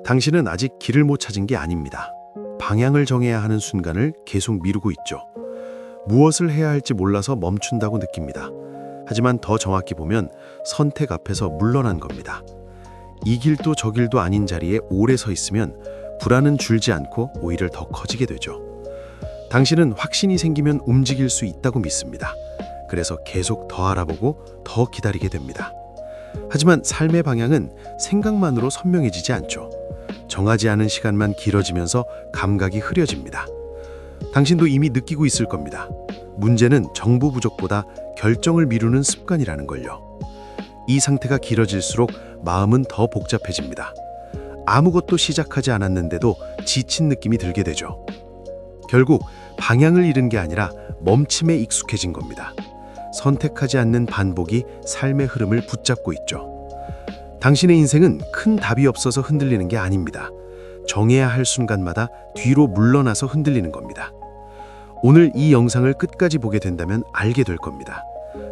당신은 아직 길을 못 찾은 게 아닙니다. 방향을 정해야 하는 순간을 계속 미루고 있죠. 무엇을 해야 할지 몰라서 멈춘다고 느낍니다. 하지만 더 정확히 보면 선택 앞에서 물러난 겁니다. 이 길도 저 길도 아닌 자리에 오래 서 있으면 불안은 줄지 않고 오히려 더 커지게 되죠. 당신은 확신이 생기면 움직일 수 있다고 믿습니다. 그래서 계속 더 알아보고 더 기다리게 됩니다. 하지만 삶의 방향은 생각만으로 선명해지지 않죠. 정하지 않은 시간만 길어지면서 감각이 흐려집니다. 당신도 이미 느끼고 있을 겁니다. 문제는 정보 부족보다 결정을 미루는 습관이라는 걸요. 이 상태가 길어질수록 마음은 더 복잡해집니다. 아무것도 시작하지 않았는데도 지친 느낌이 들게 되죠. 결국 방향을 잃은 게 아니라 멈춤에 익숙해진 겁니다. 선택하지 않는 반복이 삶의 흐름을 붙잡고 있죠. 당신의 인생은 큰 답이 없어서 흔들리는 게 아닙니다. 정해야 할 순간마다 뒤로 물러나서 흔들리는 겁니다. 오늘 이 영상을 끝까지 보게 된다면 알게 될 겁니다.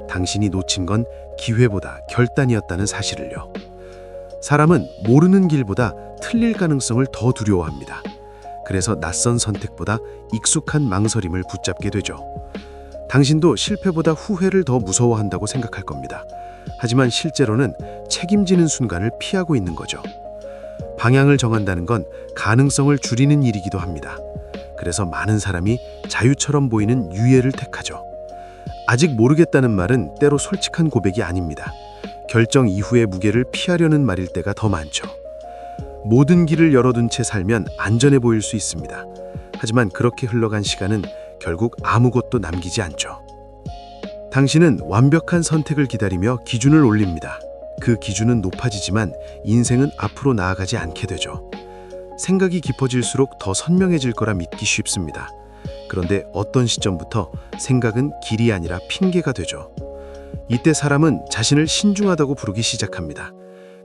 당신이 놓친 건 기회보다 결단이었다는 사실을요. 사람은 모르는 길보다 틀릴 가능성을 더 두려워합니다. 그래서 낯선 선택보다 익숙한 망설임을 붙잡게 되죠. 당신도 실패보다 후회를 더 무서워한다고 생각할 겁니다. 하지만 실제로는 책임지는 순간을 피하고 있는 거죠. 방향을 정한다는 건 가능성을 줄이는 일이기도 합니다. 그래서 많은 사람이 자유처럼 보이는 유예를 택하죠. 아직 모르겠다는 말은 때로 솔직한 고백이 아닙니다. 결정 이후의 무게를 피하려는 말일 때가 더 많죠. 모든 길을 열어둔 채 살면 안전해 보일 수 있습니다. 하지만 그렇게 흘러간 시간은 결국 아무것도 남기지 않죠. 당신은 완벽한 선택을 기다리며 기준을 올립니다. 그 기준은 높아지지만 인생은 앞으로 나아가지 않게 되죠. 생각이 깊어질수록 더 선명해질 거라 믿기 쉽습니다. 그런데 어떤 시점부터 생각은 길이 아니라 핑계가 되죠. 이때 사람은 자신을 신중하다고 부르기 시작합니다.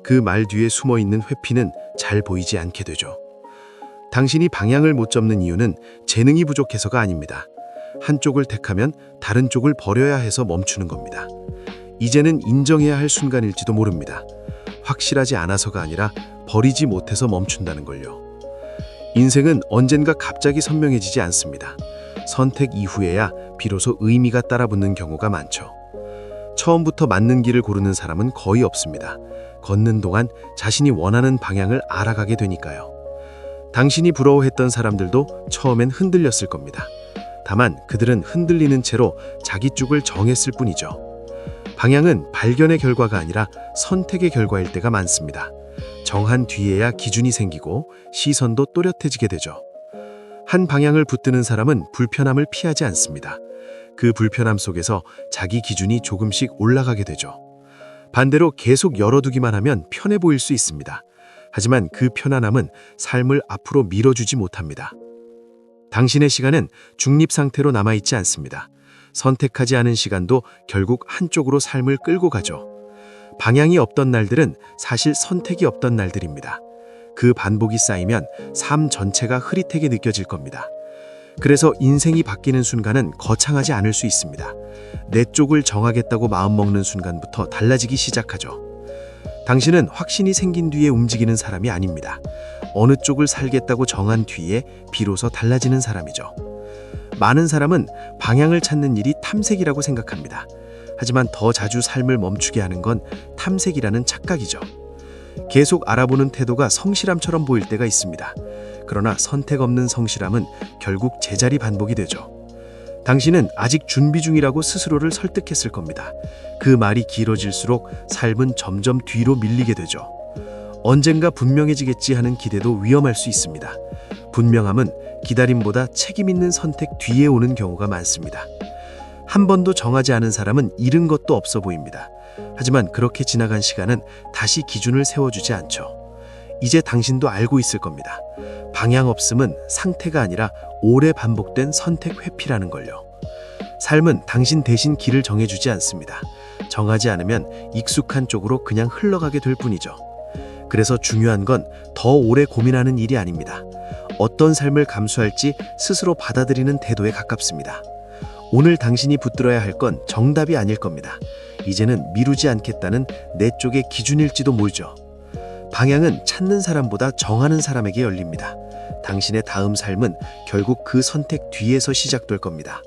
그 말 뒤에 숨어있는 회피는 잘 보이지 않게 되죠. 당신이 방향을 못 잡는 이유는 재능이 부족해서가 아닙니다. 한쪽을 택하면 다른 쪽을 버려야 해서 멈추는 겁니다. 이제는 인정해야 할 순간일지도 모릅니다. 확실하지 않아서가 아니라 버리지 못해서 멈춘다는 걸요. 인생은 언젠가 갑자기 선명해지지 않습니다. 선택 이후에야 비로소 의미가 따라붙는 경우가 많죠. 처음부터 맞는 길을 고르는 사람은 거의 없습니다. 걷는 동안 자신이 원하는 방향을 알아가게 되니까요. 당신이 부러워했던 사람들도 처음엔 흔들렸을 겁니다. 다만 그들은 흔들리는 채로 자기 쪽을 정했을 뿐이죠. 방향은 발견의 결과가 아니라 선택의 결과일 때가 많습니다. 정한 뒤에야 기준이 생기고 시선도 또렷해지게 되죠. 한 방향을 붙드는 사람은 불편함을 피하지 않습니다. 그 불편함 속에서 자기 기준이 조금씩 올라가게 되죠. 반대로 계속 열어두기만 하면 편해 보일 수 있습니다. 하지만 그 편안함은 삶을 앞으로 밀어주지 못합니다. 당신의 시간은 중립 상태로 남아있지 않습니다. 선택하지 않은 시간도 결국 한쪽으로 삶을 끌고 가죠. 방향이 없던 날들은 사실 선택이 없던 날들입니다. 그 반복이 쌓이면 삶 전체가 흐릿하게 느껴질 겁니다. 그래서 인생이 바뀌는 순간은 거창하지 않을 수 있습니다. 내 쪽을 정하겠다고 마음먹는 순간부터 달라지기 시작하죠. 당신은 확신이 생긴 뒤에 움직이는 사람이 아닙니다. 어느 쪽을 살겠다고 정한 뒤에 비로소 달라지는 사람이죠. 많은 사람은 방향을 찾는 일이 탐색이라고 생각합니다. 하지만 더 자주 삶을 멈추게 하는 건 탐색이라는 착각이죠. 계속 알아보는 태도가 성실함처럼 보일 때가 있습니다. 그러나 선택 없는 성실함은 결국 제자리 반복이 되죠. 당신은 아직 준비 중이라고 스스로를 설득했을 겁니다. 그 말이 길어질수록 삶은 점점 뒤로 밀리게 되죠. 언젠가 분명해지겠지 하는 기대도 위험할 수 있습니다. 분명함은 기다림보다 책임 있는 선택 뒤에 오는 경우가 많습니다. 한 번도 정하지 않은 사람은 잃은 것도 없어 보입니다. 하지만 그렇게 지나간 시간은 다시 기준을 세워주지 않죠. 이제 당신도 알고 있을 겁니다. 방향 없음은 상태가 아니라 오래 반복된 선택 회피라는 걸요. 삶은 당신 대신 길을 정해주지 않습니다. 정하지 않으면 익숙한 쪽으로 그냥 흘러가게 될 뿐이죠. 그래서 중요한 건 더 오래 고민하는 일이 아닙니다. 어떤 삶을 감수할지 스스로 받아들이는 태도에 가깝습니다. 오늘 당신이 붙들어야 할 건 정답이 아닐 겁니다. 이제는 미루지 않겠다는 내 쪽의 기준일지도 모르죠. 방향은 찾는 사람보다 정하는 사람에게 열립니다. 당신의 다음 삶은 결국 그 선택 뒤에서 시작될 겁니다.